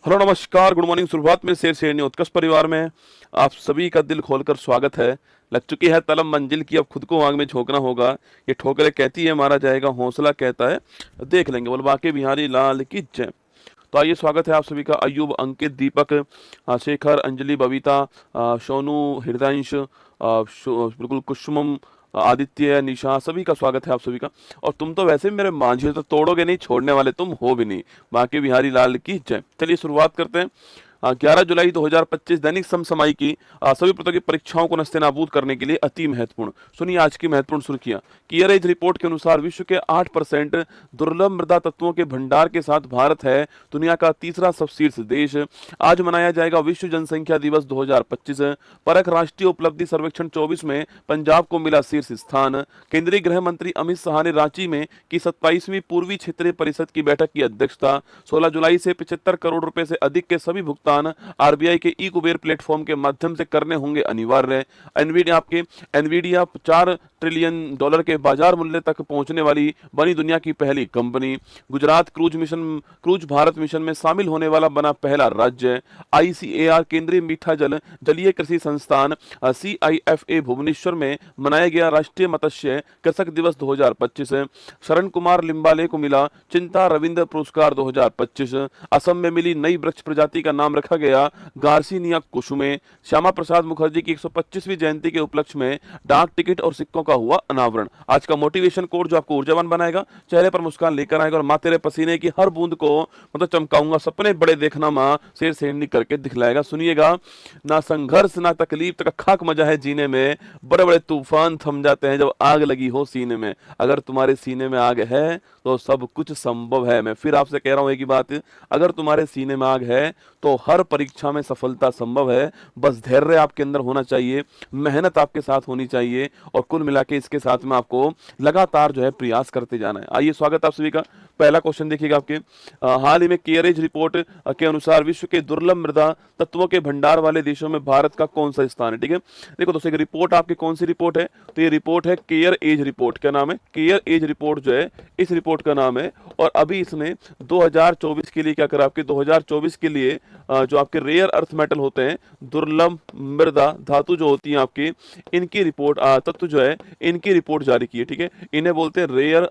Hello नमस्कार good morning सुप्रभात मेरे शेर शेरनी उत्कर्ष परिवार में आप सभी का दिल खोलकर स्वागत है। लग चुकी है तलब मंजिल की, अब खुद को आग में झोंकना होगा। ये ठोकरे कहती है मारा जाएगा, हौसला कहता है देख लेंगे। बोल बाके बिहारी लाल की जय। तो आइए स्वागत है आप सभी का। अयूब, अंकित, दीपक, शेखर, अंजलि, बबीता, सोनू, हृदयांश, बिल्कुल कुसुमम, आदित्य, निशा, सभी का स्वागत है आप सभी का। और तुम तो वैसे भी मेरे मांझे तो तोड़ोगे नहीं, छोड़ने वाले तुम हो भी नहीं। बाकी बिहारी लाल की जय। चलिए शुरुआत करते हैं। 11 जुलाई 2025 दैनिक समसमाई की सभी प्रकार की परीक्षाओं को नस्तेनाबूद करने के लिए अति महत्वपूर्ण। सुनिए आज की महत्वपूर्ण सुर्खियां। कियरेज रिपोर्ट के अनुसार विश्व के 8% दुर्लभ मृदा तत्वों के भंडार के साथ भारत है दुनिया का तीसरा सबशीर्ष देश। आज मनाया जाएगा विश्व जनसंख्या दिवस 2025। परख राष्ट्रीय उपलब्धि सर्वेक्षण 24 में पंजाब को मिला शीर्ष स्थान। केंद्रीय गृह मंत्री अमित शाह ने रांची में की 27वीं पूर्वी क्षेत्रीय परिषद की बैठक की अध्यक्षता। 16 जुलाई से 75 करोड़ रुपए से अधिक के सभी भुगतान आरबीआई के ई कुबेर प्लेटफॉर्म के माध्यम से करने होंगे अनिवार्य। एनवीडिया 4 ट्रिलियन डॉलर के बाजार मूल्य तक पहुंचने वाली बनी दुनिया की पहली company. Gujarat cruise Bharat mission में शामिल होने वाला बना पहला राज्य। आईसीएआर केंद्रीय मीठा जलीय कृषि संस्थान सीआईएफए भुवनेश्वर में मनाया गया राष्ट्रीय मत्स्य कृषक दिवस 2025। शरण कुमार लिम्बाले को मिला चिंता रविंद्र पुरस्कार 2025। असम में मिली नई वृक्ष प्रजाति का नाम रखा गया गार्सिनिया कुसुमे। श्यामा प्रसाद मुखर्जी की 125वीं जयंती के उपलक्ष्य में डाक टिकट और सिक्कों का हुआ अनावरण। आज का मोटिवेशन कोड जो आपको ऊर्जावान बनाएगा, चेहरे पर मुस्कान लेकर आएगा और माँ तेरे पसीने की हर बूंद को मतलब चमकाऊंगा, सपने बड़े देखना माँ, शेर शेरनी करके दिखलाएगा। सुनिएगा, ना संघर्ष ना तकलीफ तक खाक मजा है जीने में, बड़े बड़े तूफान थम जाते हैं जब आग लगी हो सीने में। अगर तुम्हारे सीने में आग है तो सब कुछ संभव है। मैं फिर आपसे कह रहा हूं एक ही बात, अगर तुम्हारे सीने में आग है तो हर परीक्षा में सफलता संभव है। बस धैर्य आपके अंदर होना चाहिए, मेहनत आपके साथ होनी चाहिए और कुल मिला के इसके साथ में आपको लगातार जो है प्रयास करते जाना है। आइए स्वागत आप सभी का। पहला क्वेश्चन देखिएगा आपके। हाल ही में केयरेज रिपोर्ट के अनुसार विश्व के दुर्लभ मृदा तत्वों के भंडार वाले देशों में भारत का कौन सा स्थान है। ठीक है, देखो दोस्तों, एक रिपोर्ट आपकी कौन सी रिपोर्ट है, तो ये रिपोर्ट है केयर एज रिपोर्ट। क्या नाम है? केयर एज रिपोर्ट जो है इस रिपोर्ट का नाम है। और अभी इसने 2024 के लिए क्या करा, आपके 2024 के लिए जो आपके रेयर अर्थ मेटल होते हैं, दुर्लभ मृदा धातु जो होती है आपकी, इनकी रिपोर्ट तत्व जो है इनकी रिपोर्ट जारी की है। ठीक है, इन्हें बोलते हैं रेयर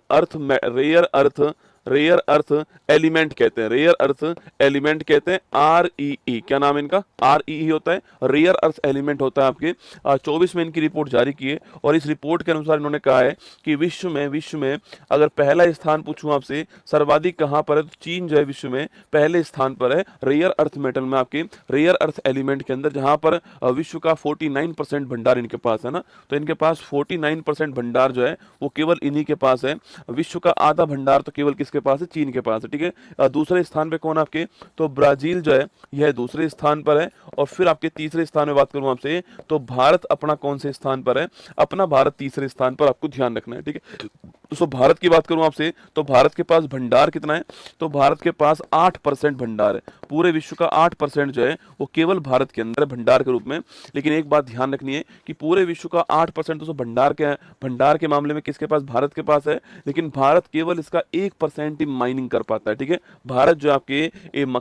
अर्थ एलिमेंट कहते हैं, रेयर अर्थ एलिमेंट कहते हैं, REE। क्या नाम है इनका? REE होता है, रेयर अर्थ एलिमेंट होता है आपके। 24 में इनकी रिपोर्ट जारी की है और इस रिपोर्ट के अनुसार इन्होंने कहा है कि विश्व में अगर पहला स्थान पूछूं आपसे सर्वाधिक कहां पर है, तो चीन जो है विश्व में पहले स्थान पर है रेयर अर्थ मेटल में, आपके रेयर अर्थ एलिमेंट के अंदर, जहां पर विश्व का 49% भंडार इनके पास है ना। तो इनके पास 49% भंडार जो है वो केवल इन्हीं के पास है। विश्व का आधा भंडार तो केवल किसके पास है? चीन के पास है। ठीक है, दूसरे स्थान पे कौन आपके? तो ब्राजील जो है यह दूसरे स्थान पर है। और फिर आपके तीसरे स्थान में बात करूं आपसे, तो भारत अपना कौन से स्थान पर है? अपना भारत तीसरे स्थान पर, आपको ध्यान रखना है। ठीक है, दोस्तों भारत की बात करूं आपसे, तो भारत के पास भंडार कितना है? तो भारत के पास 8% भंडार है। पूरे विश्व का 8% जो है वो केवल भारत के अंदर है भंडार के रूप में। लेकिन एक बात ध्यान रखनी है कि पूरे विश्व का 8% दोस्तों भंडार के मामले में किसके पास? भारत के पास है। लेकिन भारत केवल इसका 1% ही माइनिंग कर पाता है। ठीक है, भारत जो आपके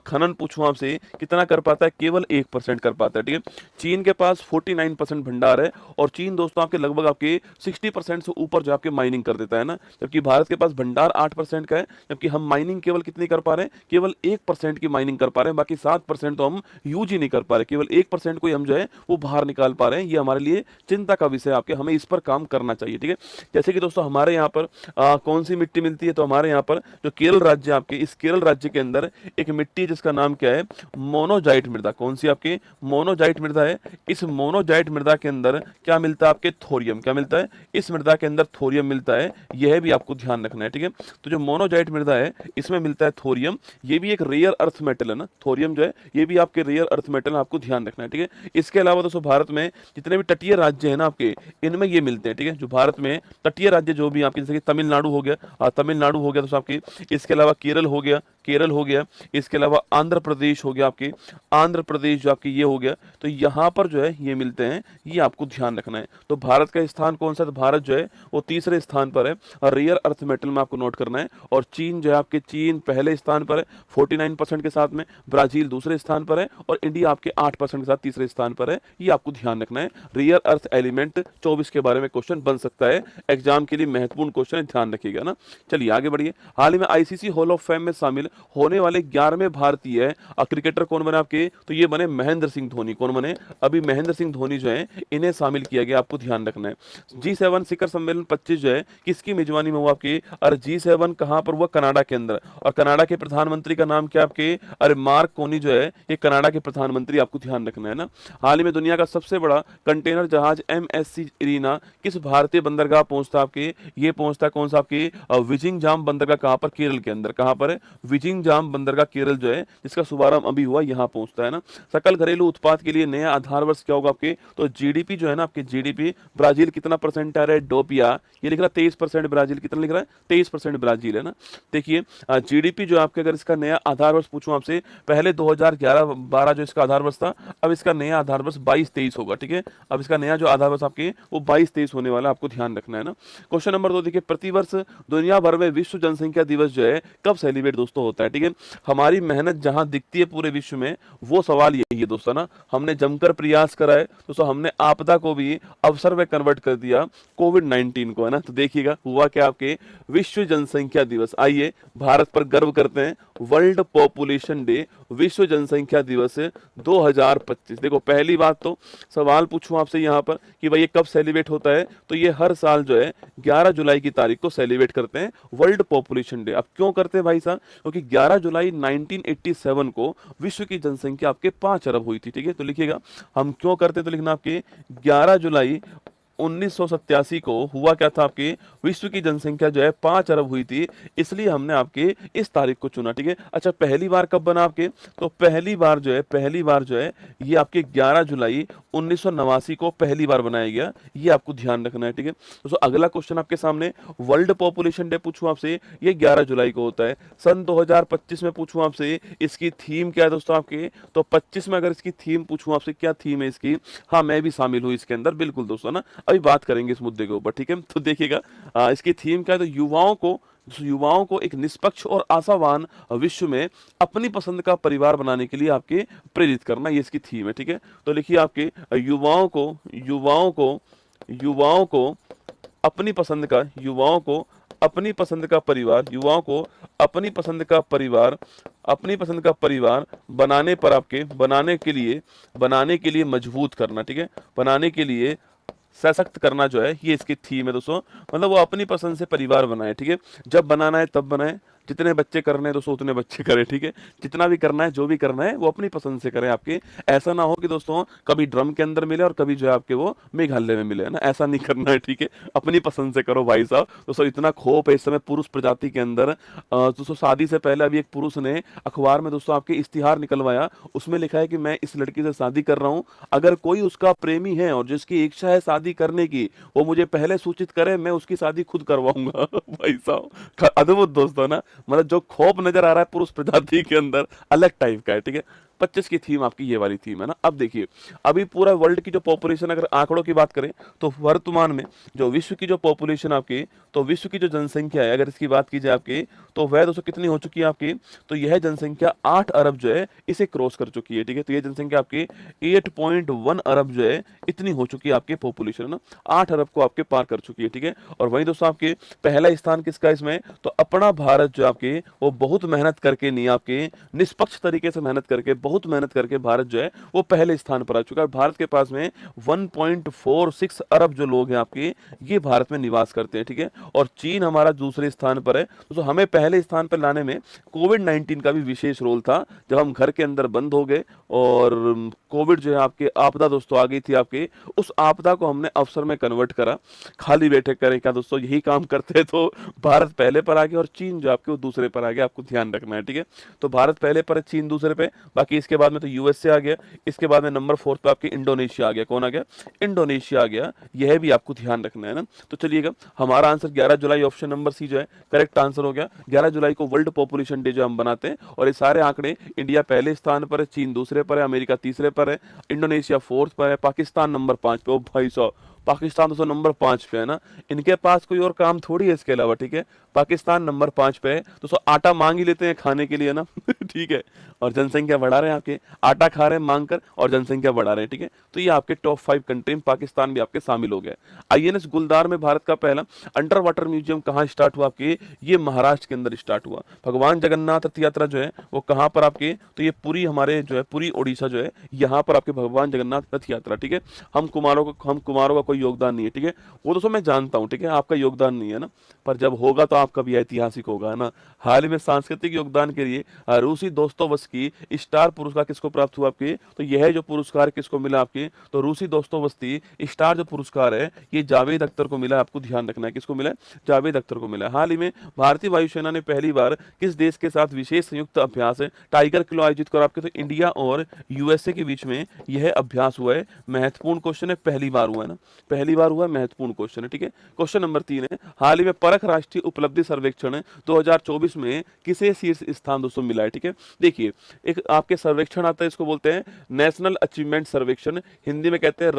खनन पूछूं आपसे कितना कर पाता है? केवल 1% कर पाता है। ठीक है, चीन के पास 49% भंडार है और चीन दोस्तों आपके लगभग आपके 60% से ऊपर जो आपके माइनिंग कर देता है ना। जबकि भारत के पास भंडार 8% का है, जबकि हम माइनिंग केवल कितनी कर पा रहे हैं? केवल 1% की माइनिंग कर पा रहे हैं। बाकी 7% तो हम यूज ही नहीं कर पा रहे, केवल 1% को ही हम जो है वो बाहर निकाल पा रहे हैं। ये हमारे लिए चिंता का विषय आपके, हमें इस पर काम करना चाहिए। ठीक है, जैसे कि दोस्तों हमारे यहाँ पर कौन सी मिट्टी मिलती है? तो हमारे यहाँ पर जो केरल राज्य आपके, इस केरल राज्य के अंदर एक मिट्टी जिसका नाम क्या है? मोनोजाइट मृदा। कौन सी आपकी? मोनोजाइट मृदा है। इस मोनोजाइट मृदा के अंदर क्या मिलता है आपके? थोरियम। क्या मिलता है? इस मृदा के अंदर थोरियम मिलता है। यह भी आपको ध्यान रखना है। ठीक है, तो जो मोनोजाइट मृदा है इसमें मिलता है थोरियम। ये भी एक रेयर अर्थ मेटल है ना, थोरियम जो है ये भी आपके रेयर अर्थ मेटल, आपको ध्यान रखना है। ठीक है, इसके अलावा दोस्तों भारत में जितने भी तटीय राज्य है ना आपके, इनमें ये मिलते हैं। ठीक है, जो भारत में तटीय राज्य जो भी आपके, जैसे कि तमिलनाडु हो गया, दोस्तों आपकी इसके अलावा केरल हो गया, केरल हो गया, इसके अलावा आंध्र प्रदेश हो गया आपके, आंध्र प्रदेश जो आपके ये हो गया। तो यहाँ पर जो है ये मिलते हैं, ये आपको ध्यान रखना है। तो भारत का स्थान कौन सा है? तो भारत जो है वो तीसरे स्थान पर है और रेयर अर्थ मेटल में आपको नोट करना है। और चीन जो है आपके, चीन पहले स्थान पर है 49% के साथ में, ब्राजील दूसरे स्थान पर है और इंडिया आपके 8% के साथ तीसरे स्थान पर है। ये आपको ध्यान रखना है। रेयर अर्थ एलिमेंट 24 के बारे में क्वेश्चन बन सकता है, एग्जाम के लिए महत्वपूर्ण क्वेश्चन है, ध्यान रखिएगा ना। चलिए आगे बढ़िए। हाल ही में आईसीसी हॉल ऑफ फेम में शामिल होने वाले 11वें भारतीय क्रिकेटर कौन बने आपके? तो ये बने महेंद्र सिंह धोनी। कौन बने? अभी महेंद्र सिंह धोनी जो है इन्हें शामिल किया गया, आपको ध्यान रखना है। G7 शिखर सम्मेलन 25 जो है किसकी मेजबानी में हुआ आपके? और G7 कहां पर हुआ? कनाडा के अंदर। और कनाडा के प्रधानमंत्री का नाम क्या आपके? अरे मार्क कोनी जो है ये कनाडा के प्रधानमंत्री, आपको ध्यान रखना है ना। हाल ही में दुनिया का सबसे बड़ा कंटेनर जहाज MSC इरीना किस भारतीय बंदरगाह पहुंचता आपके? ये पहुंचता कौन सा आपके? विजिंगजाम बंदरगाह। कहां पर? केरल के अंदर। कहां पर है? विजिंगजाम बंदरगाह केरल जो है, जिसका शुभारंभ अभी हुआ, यहां पहुंचता है ना। सकल घरेलू उत्पाद के लिए नया आधार वर्ष क्या होगा आपके? तो जीडीपी जो है ना आपके, जीडीपी ब्राजील कितना परसेंट आ रहा है? डोपिया ये लिख रहा है 23%, ब्राजील कितना लिख रहा है? 23% ब्राजील है ना। देखिए जीडीपी जो आपके, अगर इसका नया आधार वर्ष पूछूं आपसे, पहले 2011-12 जो इसका आधार वर्ष था, अब इसका नया आधार वर्ष 22-23 होगा, ठीक है। अब इसका नया जो आधार वर्ष आपके वो 22-23 होने वाला, आपको ध्यान रखना है ना। क्वेश्चन नंबर 2 देखिए, प्रतिवर्ष दुनिया भर में विश्व जनसंख्या दिवस जो है कब सेलिब्रेट दोस्तों होता है? ठीक है, हमारी मेहनत जहां दिखती है पूरे विश्व में, वो सवाल यही है दोस्तों ना। हमने जमकर प्रयास करा है दोस्तों, हमने आपदा को भी अवसर में कन्वर्ट कर दिया, कोविड-19 को, है ना। तो देखिएगा हुआ क्या आपके, विश्व जनसंख्या दिवस। आइए भारत पर गर्व करते हैं। वर्ल्ड पॉपुलेशन डे, विश्व जनसंख्या दिवस 2025। देखो पहली बात तो सवाल पूछूं आपसे यहाँ पर कि भाई ये कब सेलिब्रेट होता है? तो ये हर साल जो है 11 जुलाई की तारीख को सेलिब्रेट करते हैं, वर्ल्ड पॉपुलेशन डे। अब क्यों करते हैं भाई साहब? क्योंकि 11 जुलाई 1987 को विश्व की जनसंख्या आपके 5 अरब हुई थी, ठीक है। तो लिखिएगा हम क्यों करते हैं, तो लिखना आपके 11 जुलाई 1987 को हुआ क्या था आपके, विश्व की जनसंख्या जो है 5 अरब हुई थी, इसलिए हमने आपके इस तारीख को चुना, ठीक है। अच्छा पहली बार कब बना आपके? तो पहली बार जो है ये आपके 11 जुलाई 1989 को पहली बार बनाया गया, ये आपको ध्यान रखना है, ठीक है। दोस्तों अगला क्वेश्चन आपके सामने, वर्ल्ड पॉपुलेशन डे पूछूं आपसे, ये 11 जुलाई को होता है। सन 2025 में पूछूं आपसे इसकी थीम क्या है दोस्तों आपके? तो 25 में अगर इसकी थीम पूछूं आपसे, क्या थीम है इसकी? हाँ मैं भी शामिल हूँ इसके अंदर, बिल्कुल दोस्तों ना, अभी बात करेंगे इस मुद्दे के ऊपर, ठीक है। तो देखिएगा इसकी थीम क्या है, तो युवाओं को एक निष्पक्ष और आशावान विश्व में अपनी पसंद का परिवार बनाने के लिए आपके प्रेरित करना, ये इसकी थीम है, ठीक है। तो लिखिए आपके युवाओं को अपनी पसंद का, अपनी पसंद का परिवार बनाने के लिए मजबूत करना, ठीक है। बनाने के लिए सशक्त करना जो है, ये इसकी थीम है दोस्तों। मतलब वो अपनी पसंद से परिवार बनाए, ठीक है। जब बनाना है तब बनाए, जितने बच्चे करने हैं दोस्तों उतने बच्चे करें, ठीक है। जितना भी करना है, जो भी करना है वो अपनी पसंद से करें आपके। ऐसा ना हो कि दोस्तों कभी ड्रम के अंदर मिले और कभी जो है आपके वो मेघालय में मिले, है ना, ऐसा नहीं करना है, ठीक है। अपनी पसंद से करो भाई साहब। दोस्तों इतना खोप है इस समय पुरुष प्रजाति के अंदर। दोस्तों शादी से पहले अभी एक पुरुष ने अखबार में दोस्तों आपके इश्तिहार निकलवाया, उसमें लिखा है कि मैं इस लड़की से शादी कर रहा हूँ, अगर कोई उसका प्रेमी है और जिसकी इच्छा है शादी करने की, वो मुझे पहले सूचित करे, मैं उसकी शादी खुद करवाऊंगा। भाई साहब अद्भुत दोस्तों ना, मतलब जो खौफ नजर आ रहा है पुरुष प्रजाति के अंदर अलग टाइप का है, ठीक है। 25 की थीम आपकी ये वाली थीम है ना। अब देखिए अभी पूरा वर्ल्ड की जो पॉपुलेशन, अगर आंकड़ों की बात करें तो वर्तमान में जो विश्व की जो पॉपुलेशन आपकी, तो विश्व की जो जनसंख्या है, अगर इसकी बात की जाए आपकी, तो वह दोस्तों कितनी हो चुकी है आपकी? तो यह जनसंख्या 8 अरब जो है इसे क्रॉस कर चुकी है, ठीक है। तो यह जनसंख्या आपकी 8.1 अरब जो है इतनी हो चुकी है आपकी पॉपुलेशन ना, 8 अरब को आपके पार कर चुकी है, ठीक है। और वहीं दोस्तों आपके पहला स्थान किसका इसमें? तो अपना भारत जो आपके वो बहुत मेहनत करके, नहीं आपके निष्पक्ष तरीके से मेहनत करके, बहुत मेहनत करके भारत जो है वो पहले स्थान पर आ चुका है। भारत के पास में 1.46 अरब जो लोग हैं आपके, ये भारत में निवास करते हैं, ठीक है। और चीन हमारा दूसरे स्थान पर है। तो हमें पहले स्थान पर लाने में कोविड-19 का भी विशेष रोल था, जब हम घर के अंदर बंद हो गए और कोविड जो है आपके आपदा दोस्तों आ गई थी आपके, उस आपदा को हमने अवसर में कन्वर्ट करा। खाली बैठे करें क्या दोस्तों, यही काम करते तो भारत पहले पर आ गया और चीन जो आपके वो दूसरे पर आ गया, आपको ध्यान रखना है, ठीक है। तो भारत पहले पर है, चीन दूसरे पे, बाकी इसके बाद में तो यूएसए आ गया, इसके बाद में नंबर 4 पे आपके इंडोनेशिया आ गया। कौन आ गया? इंडोनेशिया आ गया। यह भी आपको ध्यान रखना है ना। तो चलिएगा, हमारा आंसर 11 जुलाई ऑप्शन नंबर सी जो है करेक्ट आंसर हो गया। 11 जुलाई को वर्ल्ड पॉपुलेशन डे जो हम बनाते हैं, और ये सारे आंकड़े, इंडिया पहले स्थान पर है, चीन दूसरे पर है, अमेरिका तीसरे पर है, इंडोनेशिया 4th पर है, पाकिस्तान नंबर 5 पे। ओ भाई साहब, पाकिस्तान तो नंबर 5 पे है ना, इनके पास कोई और काम थोड़ी है इसके अलावा, ठीक है। पाकिस्तान नंबर 5 पे है, तो आटा मांग ही लेते हैं खाने के लिए ना ठीक है, और जनसंख्या बढ़ा रहे हैं आपके, आटा खा रहे हैं मांग कर और जनसंख्या बढ़ा रहे हैं, ठीक है। तो ये आपके टॉप 5 कंट्री में पाकिस्तान भी आपके शामिल हो गया। आईएनएस गुलदार में भारत का पहला अंडर वाटर म्यूजियम कहाँ स्टार्ट हुआ आपके? ये महाराष्ट्र के अंदर स्टार्ट हुआ। भगवान जगन्नाथ रथ यात्रा जो है वो कहाँ पर आपके? तो ये पूरी हमारे जो है पूरी ओडिशा जो है, यहाँ पर आपके भगवान जगन्नाथ रथ यात्रा, ठीक है। हम कुमारों का कोई योगदान नहीं है, ठीक है। वो दोस्तों मैं जानता हूँ, ठीक है, आपका योगदान नहीं है ना, पर जब होगा तो आपका भी ऐतिहासिक होगा, है ना। हाल ही में सांस्कृतिक योगदान के लिए रूसी दोस्तोवस्की स्टार पुरस्कार किसको प्राप्त हुआ आपके? तो यह जो पुरस्कार किसको मिला आपके? तो रूसी दोस्तोवस्ती स्टार जो पुरस्कार है ये जावेद अख्तर को मिला। आपको ध्यान रखना है, किसको मिला है? जावेद अख्तर को मिला। हाल ही में भारतीय वायुसेना ने पहली बार किस देश के साथ विशेष संयुक्त अभ्यास टाइगर किलो आयोजित करा आपके? तो इंडिया और यूएसए के बीच में यह अभ्यास हुआ है। महत्वपूर्ण क्वेश्चन है, पहली बार हुआ है ना, पहली बार हुआ है, महत्वपूर्ण क्वेश्चन है, ठीक है। क्वेश्चन नंबर 3 है, हाल ही में परख राष्ट्रीय उपलब्धि सर्वेक्षण 2024 में किसे शीर्ष स्थान दोस्तों मिला है? ठीक है, देखिए एक आपके सर्वेक्षण आता है, इसको बोलते हैं नेशनल अचीवमेंट सर्वेक्षण, हिंदी में कहते हैं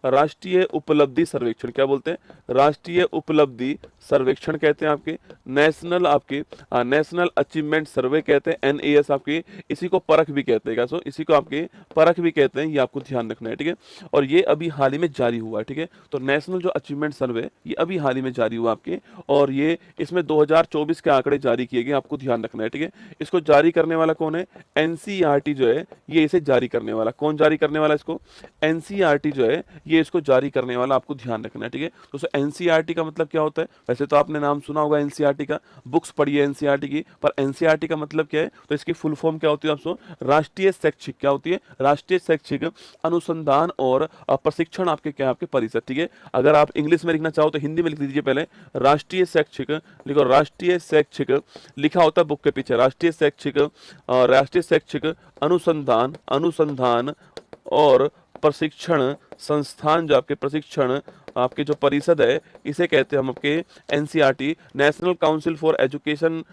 राष्ट्रीय उपलब्धि सर्वेक्षण। क्या बोलते हैं? राष्ट्रीय उपलब्धि सर्वेक्षण कहते हैं आपके, नेशनल अचीवमेंट सर्वे कहते हैं, एनएएस आपके, इसी को परख भी कहते हैं। क्या इसी को आपके परख भी कहते हैं, ये आपको ध्यान रखना है, ठीक है। और ये अभी हाल ही में जारी हुआ है, ठीक है। तो नेशनल जो अचीवमेंट सर्वे ये अभी हाल ही में जारी हुआ आपके, और ये इसमें 2024 के आंकड़े जारी किए गए, आपको ध्यान रखना है, ठीक है। इसको जारी करने वाला कौन है? एनसीईआरटी जो है ये इसे जारी करने वाला। कौन जारी करने वाला इसको? एनसीईआरटी जो है ये इसको जारी करने वाला, आपको ध्यान रखना है, ठीक है। दोस्तों एनसीईआरटी का मतलब क्या होता है? वैसे तो आपने नाम सुना होगा एनसीईआरटी का, बुक्स पढ़ी है एनसीईआरटी की, पर एनसीईआरटी का मतलब क्या है? तो इसकी फुल फॉर्म क्या होती है आपको? राष्ट्रीय शैक्षिक, क्या होती है? राष्ट्रीय शैक्षिक अनुसंधान और प्रशिक्षण आपके क्या है? आपके परिषद, ठीक है। अगर आप इंग्लिश में लिखना चाहो तो हिंदी में लिख दीजिए पहले, राष्ट्रीय शैक्षिक लिखो, राष्ट्रीय शैक्षिक लिखा होता है बुक के पीछे, राष्ट्रीय शैक्षिक अनुसंधान और प्रशिक्षण संस्थान, जो आपके प्रशिक्षण आपके जो परिषद है इसे कहते हैं हम आपके NCERT, national council for education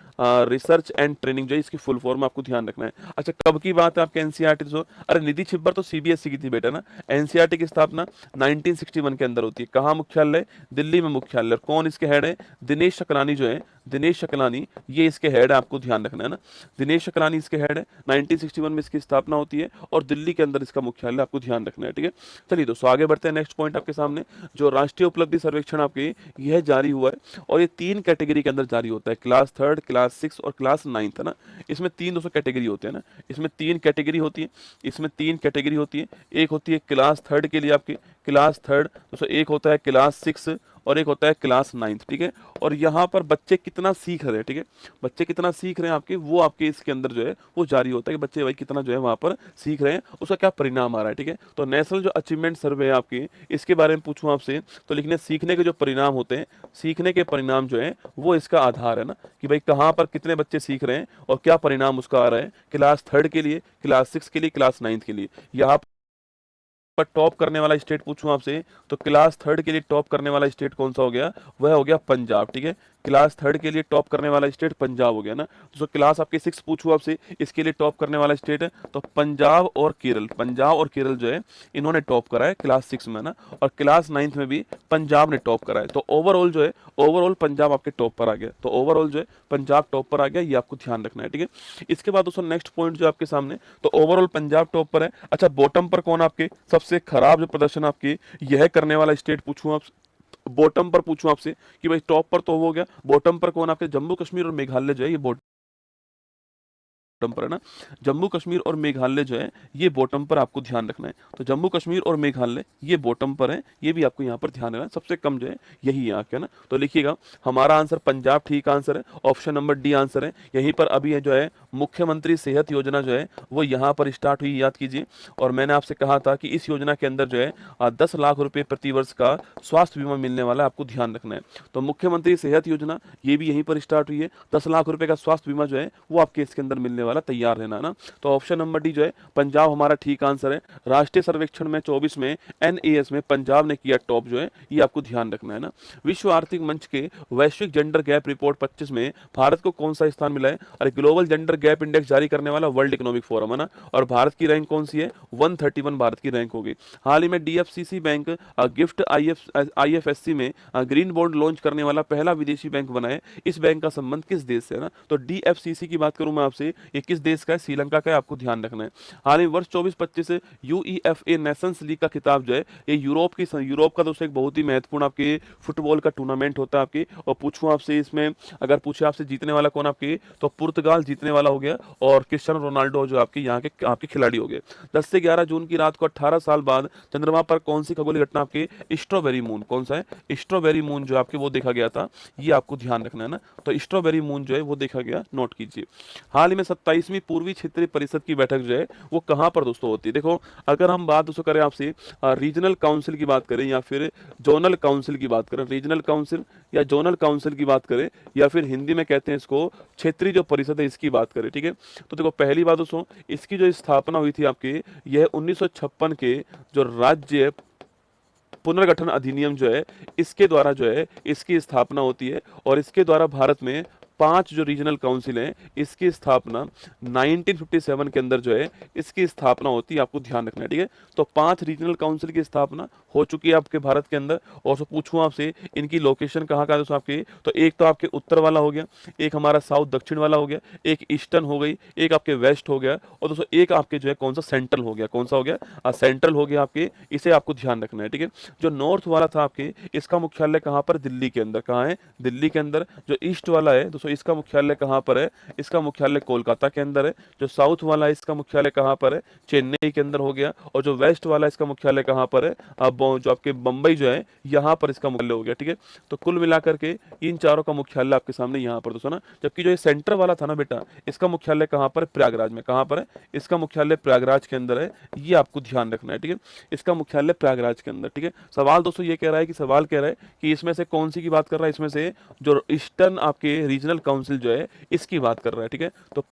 research and training, जो इसकी फुल फॉर्म आपको ध्यान रखना है। अच्छा, कब की बात है आपके एनसीईआरटी? जो अरे निधि छिब्बर तो सीबीएसई की थी बेटा ना। एनसीईआरटी की स्थापना 1961 के अंदर होती है। कहाँ मुख्यालय? दिल्ली में मुख्यालय। कौन इसके हेड है? दिनेश शकलानी जो है, दिनेश शकलानी ये इसके हेड है, आपको ध्यान रखना है ना। दिनेश शकलानी इसके हेड है, 1961 में इसकी स्थापना होती है और दिल्ली के अंदर इसका मुख्यालय, आपको ध्यान रखना है, ठीक है। चलिए दोस्तों आगे बढ़ते हैं। नेक्स्ट पॉइंट आपके सामने, जो राष्ट्रीय उपलब्धि सर्वेक्षण आपकी यह जारी हुआ है, और ये 3 कैटेगरी के अंदर जारी होता है, क्लास 3, क्लास 6 और क्लास 9, है ना। इसमें 3 दोस्तों कैटेगरी होते हैं ना, इसमें 3 कैटेगरी होती है, इसमें 3 कैटेगरी होती है। एक होती है क्लास 3 के लिए आपकी, क्लास 3 दोस्तों, एक होता है क्लास 6 और एक होता है क्लास 9, ठीक है। और यहाँ पर बच्चे कितना सीख रहे हैं, ठीक है, बच्चे कितना सीख रहे हैं आपके, वो आपके इसके अंदर जो है वो जारी होता है कि बच्चे भाई कितना जो है वहाँ पर सीख रहे हैं, उसका क्या परिणाम आ रहा है, ठीक है। तो नेशनल जो अचीवमेंट सर्वे है आपकी, इसके बारे में पूछूं आपसे तो लिखने सीखने के जो परिणाम होते हैं, सीखने के परिणाम जो है वो इसका आधार है ना, कि भाई कहाँ पर कितने बच्चे सीख रहे हैं और क्या परिणाम उसका आ रहा है। क्लास 3 के लिए, क्लास 6 के लिए, क्लास 9 के लिए। यहाँ पर टॉप करने वाला स्टेट पूछूं आपसे तो क्लास 3 के लिए टॉप करने वाला स्टेट कौन सा हो गया? वह हो गया पंजाब, ठीक है। क्लास 3 के लिए टॉप करने वाला स्टेट पंजाब हो गया ना। तो क्लास आपके 6 पूछूं आपसे, इसके लिए टॉप करने वाला स्टेट है तो पंजाब और केरल जो है इन्होंने टॉप करा है क्लास 6 में ना, और क्लास 9 में भी पंजाब ने टॉप करा है। तो ओवरऑल जो है, ओवरऑल पंजाब आपके टॉप पर आ गया, तो ओवरऑल जो है पंजाब टॉप पर आ गया, ये आपको ध्यान रखना है, ठीक है। इसके बाद दोस्तों नेक्स्ट पॉइंट जो आपके सामने, तो ओवरऑल पंजाब टॉप पर है। अच्छा, बॉटम पर कौन आपके सबसे खराब जो प्रदर्शन आपकी यह करने वाला स्टेट पूछूं आप, बॉटम पर पूछूं आपसे कि भाई टॉप पर तो हो गया, बॉटम पर कौन आपके? जम्मू कश्मीर और मेघालय जो है ये बॉटम पर है ना। जम्मू कश्मीर और मेघालय जो है ये बॉटम पर, आपको ध्यान रखना है। तो जम्मू कश्मीर और मेघालय ये बॉटम पर है, ये भी आपको यहाँ पर ध्यान रखना है। सबसे कम जो है यही यहाँ के, है ना। तो लिखिएगा हमारा आंसर पंजाब ठीक आंसर है, ऑप्शन नंबर डी आंसर है। यहीं पर अभी है जो है मुख्यमंत्री सेहत योजना जो है वो यहाँ पर स्टार्ट हुई, याद कीजिए। और मैंने आपसे कहा था कि इस योजना के अंदर जो है 10 लाख रुपए प्रति वर्ष का स्वास्थ्य बीमा मिलने वाला है, आपको ध्यान रखना है। तो मुख्यमंत्री सेहत योजना ये भी यहीं पर स्टार्ट हुई है, 10 लाख रुपए का स्वास्थ्य बीमा जो है वो आपके इसके अंदर मिलने वाला, तैयार रहना ना। तो ऑप्शन नंबर डी जो है पंजाब हमारा ठीक आंसर है। राष्ट्रीय सर्वेक्षण में 24 में एनएएस में पंजाब ने किया टॉप जो है, ये आपको ध्यान रखना है ना। विश्व आर्थिक मंच के वैश्विक जेंडर गैप रिपोर्ट 25 में भारत को कौन सा स्थान मिला है? और ग्लोबल जेंडर गैप इंडेक्स जारी करने वाला वर्ल्ड इकोनॉमिक फोरम है ना। और भारत की रैंक कौन सी है? 131 भारत की रैंक होगी। हाल ही में डीएफसीसी बैंक गिफ्ट आईएफएससी में ग्रीन बॉन्ड लॉन्च करने वाला पहला विदेशी बैंक बना है। इस बैंक का संबंध किस देश से है ना? तो डीएफसीसी की बात करूं मैं आपसे, ये किस देश का है? श्रीलंका का है, आपको ध्यान रखना है। हाल ही वर्ष 24-25 यूईएफए नेशंस लीग का खिताब जो है ये यूरोप का दोस्तों एक बहुत ही महत्वपूर्ण आपके फुटबॉल का टूर्नामेंट होता है आपके। और पूछूं आपसे इसमें, अगर पूछे आपसे जीतने वाला कौन आपके, तो पुर्तगाल जीतने वाला हो गया और क्रिस्टियानो रोनाल्डो जो आपके यहाँ के आपके खिलाड़ी हो गए। 10 से 11 जून की रात को 18 साल बाद चंद्रमा पर कौन सी खगोलीय घटना आपके? Strawberry moon. कौन सा है? स्ट्रॉबेरी मून जो आपके वो देखा गया था, ये आपको ध्यान रखना है ना। तो स्ट्रॉबेरी मून जो है वो देखा गया, नोट कीजिए। हाल ही में 27वीं पूर्वी क्षेत्रीय परिषद की बैठक जो है वो कहाँ पर दोस्तों होती है? देखो, अगर हम बात दोस्तों करें आपसे रीजनल काउंसिल की बात करें या फिर जोनल काउंसिल की बात करें, रीजनल काउंसिल या जोनल काउंसिल की बात करें, या फिर हिंदी में कहते हैं इसको क्षेत्रीय जो परिषद है इसकी बात करें, ठीक है। तो देखो, पहली बात दोस्तों, इसकी जो स्थापना हुई थी आपके, यह 1956 के जो राज्य पुनर्गठन अधिनियम जो है इसके द्वारा जो है इसकी स्थापना होती है। और इसके द्वारा भारत में 5 जो रीजनल काउंसिल हैं इसकी स्थापना 1957 के अंदर जो है इसकी स्थापना होती है, आपको ध्यान रखना है, ठीक है। तो 5 रीजनल काउंसिल की स्थापना हो चुकी है आपके भारत के अंदर। और तो पूछूं आपसे इनकी लोकेशन कहाँ का दोस्तों आपके, तो एक तो आपके उत्तर वाला हो गया, एक हमारा साउथ दक्षिण वाला हो गया, एक ईस्टर्न हो गई, एक आपके वेस्ट हो गया, और दोस्तों एक आपके जो है कौन सा सेंट्रल हो गया। कौन सा हो गया? सेंट्रल हो गया आपके, इसे आपको ध्यान रखना है, ठीक है। जो नॉर्थ वाला था आपके, इसका मुख्यालय कहाँ पर? दिल्ली के अंदर। कहाँ है? दिल्ली के अंदर। जो ईस्ट वाला है दोस्तों, इसका मुख्यालय कहाँ पर है? इसका मुख्यालय कोलकाता के अंदर है। जो साउथ वाला है इसका मुख्यालय कहाँ पर है? चेन्नई के अंदर हो गया। और जो वेस्ट वाला है इसका मुख्यालय कहाँ पर है? अब जो आपके बंबई जो है यहाँ पर इसका मुख्यालय हो गया, ठीक है। तो कुल मिलाकर के इन चारों का मुख्यालय आपके सामने यहाँ पर दोस्तों ना। जबकि जो ये सेंटर वाला था ना बेटा, इसका मुख्यालय कहाँ पर? प्रयागराज में। कहाँ पर है? इसका मुख्यालय प्रयागराज के अंदर है, ये आपको ध्यान रखना है, ठीक है। इसका मुख्यालय प्रयागराज के अंदर, ठीक है। सवाल दोस्तों ये कह रहा है कि इसमें से कौन सी की बात कर रहा है? इसमें से जो ईस्टर्न आपके रीजनल काउंसिल जो है इसकी बात कर रहा है, ठीक है। तो